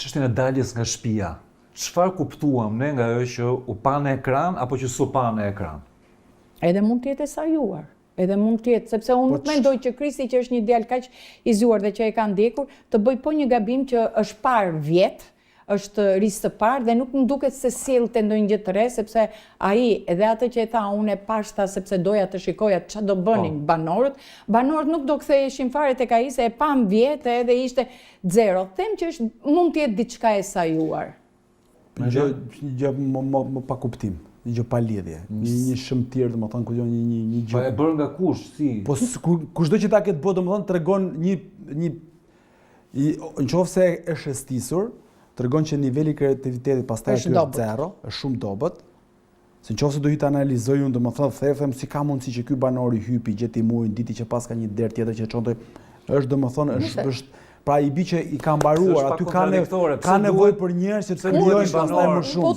çështjen e daljes nga shtëpia. Çfarë kuptuam ne nga ajo që u pa në ekran apo që s'u pa në ekran? Edhe mund të jetë e sajuar. Edhe mund të jetë, sepse unë nuk mendoj që Kristi që është një djalë kaq i zgjuar dhe që e ka ndjekur, të bëj po një gabim që është parë vjet, është ris të parë dhe nuk më duket se sillte ndonjë gjë të re, sepse ai edhe atë që e tha unë e pashta sepse doja të shikoja çfarë do bënin banorët nuk do ktheheshin fare tek ai se e pam vjet edhe ishte zero. Them që mund të jetë diçka e sajuar. Një gjë më pa kuptim. Një gjë pa lidhje, një shëmtir, domethënë kur një gjë. Po e bën nga kush, si? Po kushdo që ta ketë bëu, domethënë tregon nëse është shestisur, tregon që niveli i kreativitetit pastaj është zero, është shumë dobët. Se nëse do hyj të analizoj unë, domethënë them si ka mundësi që ky banor i hypi, gjeti murin, diti që pas ka një derë tjetër që çonte, është domethënë është pra i bi që i ka mbaruar, aty ka nevojë për njerëz që të krijojnë pastaj më shumë. Po